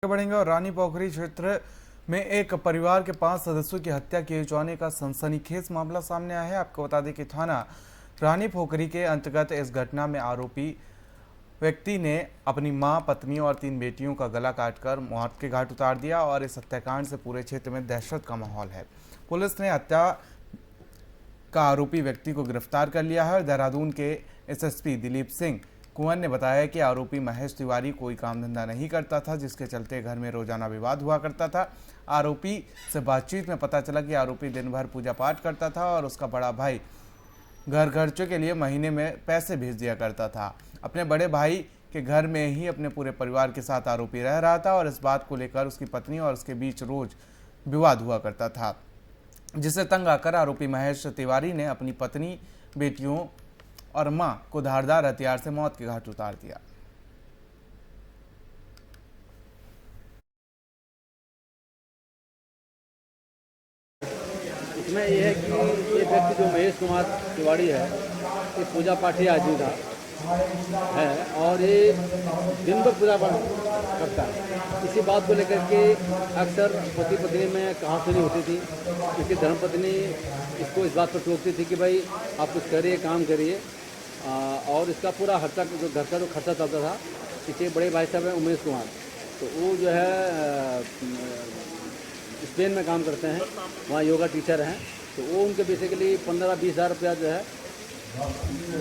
बढ़ेंगे और रानी पोखरी क्षेत्र में एक परिवार के 5 सदस्यों की हत्या किए जाने का सनसनीखेज मामला सामने आया है। आपको बता दें कि थाना रानी पोखरी के अंतर्गत इस घटना में आरोपी व्यक्ति ने अपनी मां, पत्नी और 3 बेटियों का गला काटकर मौत के घाट उतार दिया और इस हत्याकांड से पूरे क्षेत्र में दहशत का माहौल है। पुलिस ने हत्या का आरोपी व्यक्ति को गिरफ्तार कर लिया है और देहरादून के एसएसपी दिलीप सिंह कुंवर ने बताया कि आरोपी महेश तिवारी कोई काम धंधा नहीं करता था, जिसके चलते घर में रोजाना विवाद हुआ करता था। आरोपी से बातचीत में पता चला कि आरोपी दिन भर पूजा पाठ करता था और उसका बड़ा भाई घर खर्चों के लिए महीने में पैसे भेज दिया करता था। अपने बड़े भाई के घर में ही अपने पूरे परिवार के साथ आरोपी रह रहा था और इस बात को लेकर उसकी पत्नी और उसके बीच रोज विवाद हुआ करता था, जिससे तंग आकर आरोपी महेश तिवारी ने अपनी पत्नी, बेटियों और मां को धारदार हथियार से मौत के घाट उतार दिया। इसमें यह है कि ये व्यक्ति जो महेश कुमार तिवारी है, ये पूजा पाठी आदमी था है और ये दिन भर पूजा पाठ करता है। इसी बात को लेकर के अक्सर पति पत्नी में कहासुनी होती थी, क्योंकि धर्मपत्नी इसको इस बात पर टोकती थी कि भाई आप कुछ करिए, काम करिए। और इसका पूरा खर्चा, जो घर का जो खर्चा चलता था, इसके बड़े भाई साहब हैं उमेश कुमार, तो वो जो है स्पेन में काम करते हैं, वहाँ योगा टीचर हैं। तो वो उनके बेसिकली 15-20 हज़ार रुपया जो है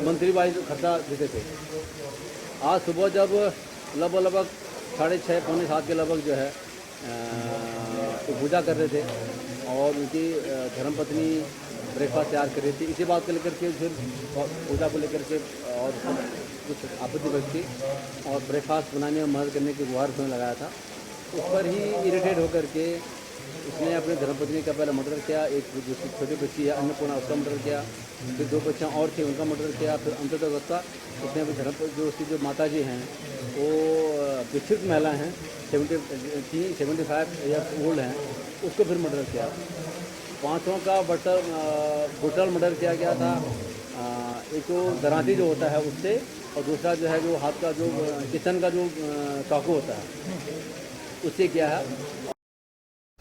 मंथली वाइज खर्चा देते थे। आज सुबह जब लगभग 6:30 पौने 7 के लगभग जो है तो पूजा कर रहे थे और उनकी धर्मपत्नी ब्रेकफास्ट तैयार कर रही थी। इसी बात को लेकर के फिर पूजा को लेकर के और कुछ आपत्ति व्यक्ति और ब्रेकफास्ट बनाने में मदद करने की गुहार उसने लगाया था। उस पर ही इरिटेट होकर के उसने अपनी धर्मपत्नी का पहले मर्डर किया, एक जो छोटी बच्ची है अन्नपूर्णा उसका मर्डर किया, फिर 2 बच्चियाँ और थी उनका मर्डर किया, फिर अंततः उसने अपनी जो उसकी जो माता जी हैं वो विकसित महिला हैं, 75 ईयर्स ओल्ड हैं, उसको फिर मर्डर किया। 5 का ब्रूटल मर्डर किया गया था। एक तो दराती जो होता है उससे, और दूसरा जो है जो हाथ का जो किचन का जो चाकू होता है उससे किया है।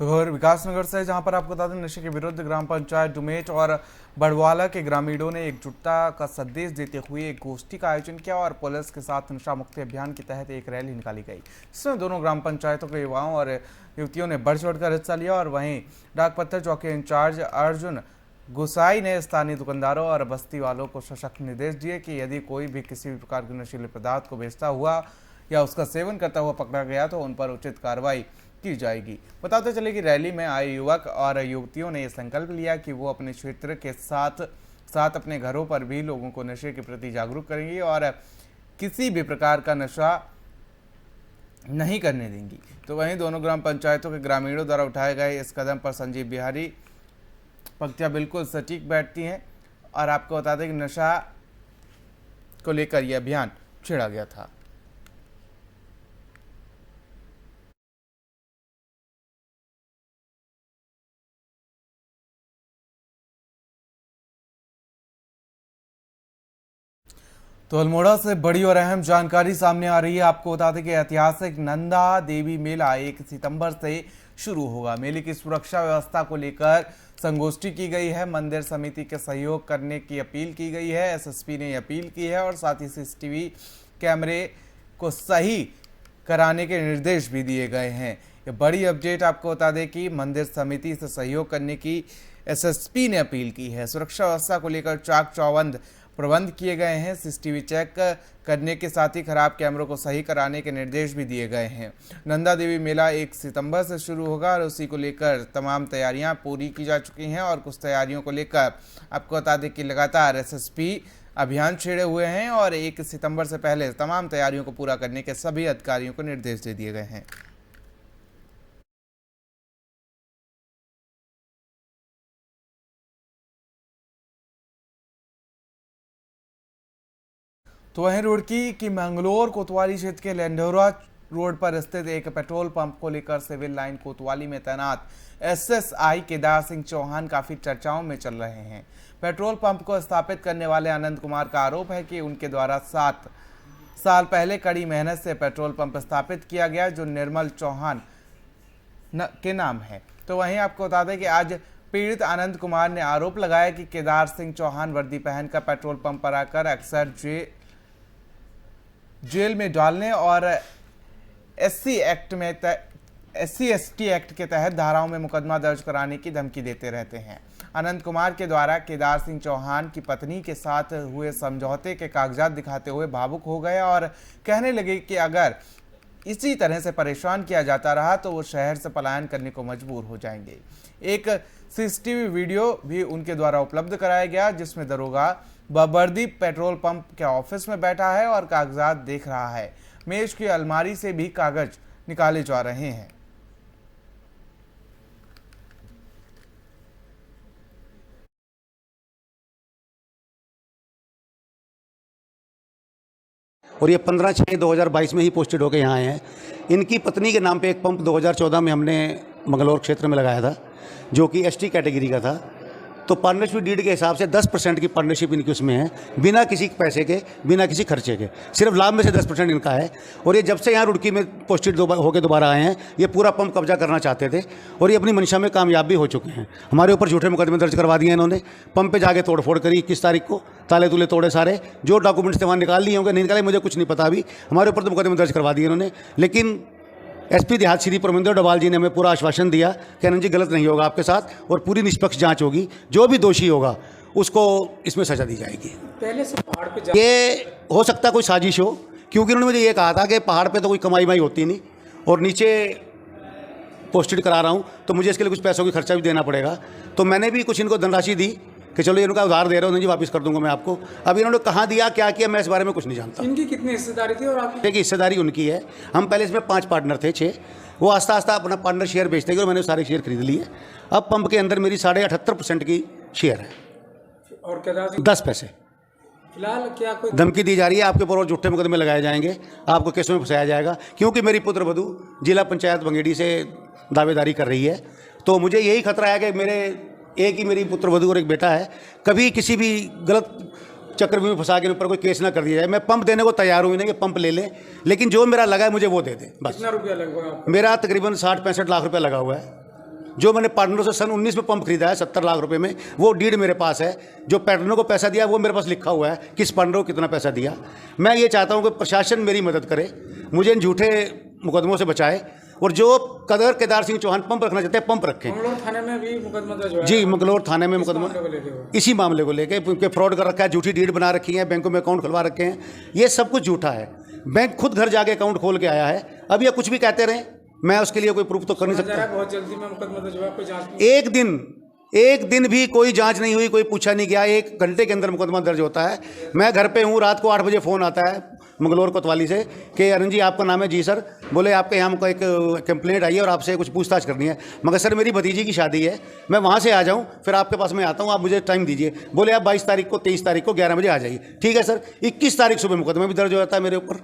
तो खबर विकासनगर से, जहां पर आपको बता दें नशे के विरुद्ध ग्राम पंचायत डुमेट और बड़वाला के ग्रामीणों ने एकजुटता का संदेश देते हुए एक गोष्ठी का आयोजन किया और पुलिस के साथ नशा मुक्ति अभियान के तहत एक रैली निकाली गई, जिसमें दोनों ग्राम पंचायतों के युवाओं और युवतियों ने बढ़ चढ़कर हिस्सा लिया। और वहीं डाकपत्थर चौकी इंचार्ज अर्जुन गुसाई ने स्थानीय दुकानदारों और बस्ती वालों को सशक्त निर्देश दिए कि यदि कोई भी किसी भी प्रकार के नशीले पदार्थ को बेचता हुआ या उसका सेवन करता हुआ पकड़ा गया तो उन पर उचित कार्रवाई की जाएगी। बताते चले कि रैली में आए युवक और युवतियों ने यह संकल्प लिया कि वो अपने क्षेत्र के साथ साथ अपने घरों पर भी लोगों को नशे के प्रति जागरूक करेंगी और किसी भी प्रकार का नशा नहीं करने देंगी। तो वहीं दोनों ग्राम पंचायतों के ग्रामीणों द्वारा उठाए गए इस कदम पर संजीव बिहारी पंक्तियां बिल्कुल सटीक बैठती हैं और आपको बता दें कि नशा को लेकर यह अभियान छेड़ा गया था। तो अल्मोड़ा से बड़ी और अहम जानकारी सामने आ रही है। आपको बता दें कि ऐतिहासिक नंदा देवी मेला 1 सितंबर से शुरू होगा। मेले की सुरक्षा व्यवस्था को लेकर संगोष्ठी की गई है, मंदिर समिति के सहयोग करने की अपील की गई है, एसएसपी ने अपील की है और साथ ही सीसीटीवी कैमरे को सही कराने के निर्देश भी दिए गए हैं। ये बड़ी अपडेट आपको बता दें कि मंदिर समिति से सहयोग करने की एसएसपी ने अपील की है। सुरक्षा व्यवस्था को लेकर चाक चौबंद प्रबंध किए गए हैं। सीसीटीवी चेक करने के साथ ही खराब कैमरों को सही कराने के निर्देश भी दिए गए हैं। नंदा देवी मेला 1 सितंबर से शुरू होगा और उसी को लेकर तमाम तैयारियां पूरी की जा चुकी हैं और कुछ तैयारियों को लेकर आपको बता दें कि लगातार एसएसपी अभियान छेड़े हुए हैं और 1 सितंबर से पहले तमाम तैयारियों को पूरा करने के सभी अधिकारियों को निर्देश दे दिए गए हैं। तो वहीं रुड़की की मंगलोर कोतवाली क्षेत्र के लेंडोरा रोड पर स्थित एक पेट्रोल पंप को लेकर सिविल लाइन कोतवाली में तैनात एसएसआई केदार सिंह चौहान काफी चर्चाओं में चल रहे हैं। पेट्रोल पंप को स्थापित करने वाले आनंद कुमार का आरोप है कि उनके द्वारा साल पहले कड़ी मेहनत से पेट्रोल पंप स्थापित किया गया जो निर्मल चौहान के नाम है। तो वहीं आपको बता दें कि आज पीड़ित आनंद कुमार ने आरोप लगाया कि केदार सिंह चौहान वर्दी पहनकर पेट्रोल पंप पर आकर अक्सर जेल में डालने और SC/ST एक्ट के तहत धाराओं में मुकदमा दर्ज कराने की धमकी देते रहते हैं। अनंत कुमार के द्वारा केदार सिंह चौहान की पत्नी के साथ हुए समझौते के कागजात दिखाते हुए भावुक हो गए और कहने लगे कि अगर इसी तरह से परेशान किया जाता रहा तो वो शहर से पलायन करने को मजबूर हो जाएंगे। एक CCTV वीडियो भी उनके द्वारा उपलब्ध कराया गया जिसमें दरोगा बबर्दी पेट्रोल पंप के ऑफिस में बैठा है और कागजात देख रहा है। मेज की अलमारी से भी कागज निकाले जा रहे हैं। और ये 15/6/2022 में ही पोस्टेड होकर यहाँ आए हैं। इनकी पत्नी के नाम पे एक पंप 2014 में हमने मंगलौर क्षेत्र में लगाया था जो कि ST कैटेगरी का था। तो पार्टनरशिप डीड के हिसाब से 10% की पार्टनरशिप इनकी उसमें है, बिना किसी पैसे के, बिना किसी खर्चे के। सिर्फ लाभ में से 10% इनका है। और ये जब से यहाँ रुड़की में पोस्टेड होकर दोबारा आए हैं, ये पूरा पंप कब्जा करना चाहते थे और ये अपनी मंशा में कामयाब भी हो चुके हैं। हमारे ऊपर झूठे मुकदमे दर्ज करवा दिए इन्होंने। पंप पे जाके तोड़फोड़ करी 21 तारीख को, ताले तुले तोड़े सारे, जो डॉक्यूमेंट्स थे वहाँ निकाल लिए होंगे, नहीं निकाले मुझे कुछ नहीं पता। अभी हमारे ऊपर तो मुकदमे दर्ज करवा दिए इन्होंने। लेकिन SP देहात श्री परमिंदर डोभाल जी ने हमें पूरा आश्वासन दिया कि अनंत जी गलत नहीं होगा आपके साथ और पूरी निष्पक्ष जांच होगी, जो भी दोषी होगा उसको इसमें सजा दी जाएगी। पहले से पहाड़ पे ये हो सकता कोई साजिश हो, क्योंकि उन्होंने मुझे ये कहा था कि पहाड़ पे तो कोई कमाई होती नहीं और नीचे पोस्टेड करा रहा हूँ तो मुझे इसके लिए कुछ पैसों की खर्चा भी देना पड़ेगा। तो मैंने भी कुछ इनको धनराशि दी कि चलो इनका उधार दे रहा हूँ जी, वापस कर दूंगा मैं आपको। अब इन्होंने कहाँ दिया, क्या किया, मैं इस बारे में कुछ नहीं जानता। इनकी कितनी हिस्सेदारी थी और आपकी? देखिए, हिस्सेदारी उनकी है। हम पहले इसमें 5 पार्टनर थे, 6। वो आस्ता आस्ता अपना पार्टनर शेयर बेचते गए और मैंने सारे शेयर खरीद लिए। अब पंप के अंदर मेरी 78.5% की शेयर है और केदार सिंह 10 पैसे। फिलहाल क्या कोई धमकी दी जा रही है, आपके ऊपर और झूठे मुकदमे लगाए जाएंगे, आपको केसों में फंसाया जाएगा, क्योंकि मेरी पुत्र वधू जिला पंचायत बंगेड़ी से दावेदारी कर रही है। तो मुझे यही खतरा है कि मेरे एक ही मेरी पुत्र वधू और एक बेटा है, कभी किसी भी गलत चक्रव्यूह में फंसा के ऊपर कोई केस ना कर दिया जाए। मैं पंप देने को तैयार हूँ, नहीं कि पंप ले लें, लेकिन जो मेरा लगा है मुझे वो दे दे बस। कितना रुपया लगभग आपको? मेरा तकरीबन 60-65 लाख रुपया लगा हुआ है। जो मैंने पार्टनरों से सन 19 में पंप खरीदा है 70 लाख रुपए में, वो डीड मेरे पास है। जो पार्टनरों को पैसा दिया वो मेरे पास लिखा हुआ है, किस पार्टनर को कितना पैसा दिया। मैं ये चाहता हूँ कि प्रशासन मेरी मदद करे, मुझे इन झूठे मुकदमों से बचाए और जो कदर केदार सिंह चौहान पंप रखना चाहते हैं पंप रखें। मंगलौर थाने में भी मुकदमा दर्ज हुआ है? जी, मंगलौर थाने में मुकदमा हुआ? इसी मामले को लेके, क्योंकि फ्रॉड कर रखा है, झूठी डीड बना रखी है, बैंकों में अकाउंट खुलवा रखे हैं, ये सब कुछ झूठा है। बैंक खुद घर जाके अकाउंट खोल के आया है। अब ये कुछ भी कहते रहे, मैं उसके लिए कोई प्रूफ तो कर नहीं सकता। बहुत जल्दी में मुकदमा दर्ज हुआ, कोई जांच? एक दिन भी कोई जांच नहीं हुई, कोई पूछा नहीं गया। 1 घंटे के अंदर मुकदमा दर्ज होता है। मैं घर पे हूँ, रात को 8 बजे फ़ोन आता है मंगलौर कोतवाली से कि अरुण जी आपका नाम है। जी सर। बोले आपके यहाँ हमको एक कंप्लेंट आई है और आपसे कुछ पूछताछ करनी है। मगर सर मेरी भतीजी की शादी है, मैं वहाँ से आ जाऊँ फिर आपके पास मैं आता हूँ, आप मुझे टाइम दीजिए। बोले आप 22 तारीख को 23 तारीख को 11 बजे आ जाइए। ठीक है सर। 21 तारीख सुबह मुकदमा भी दर्ज हो जाता है मेरे ऊपर।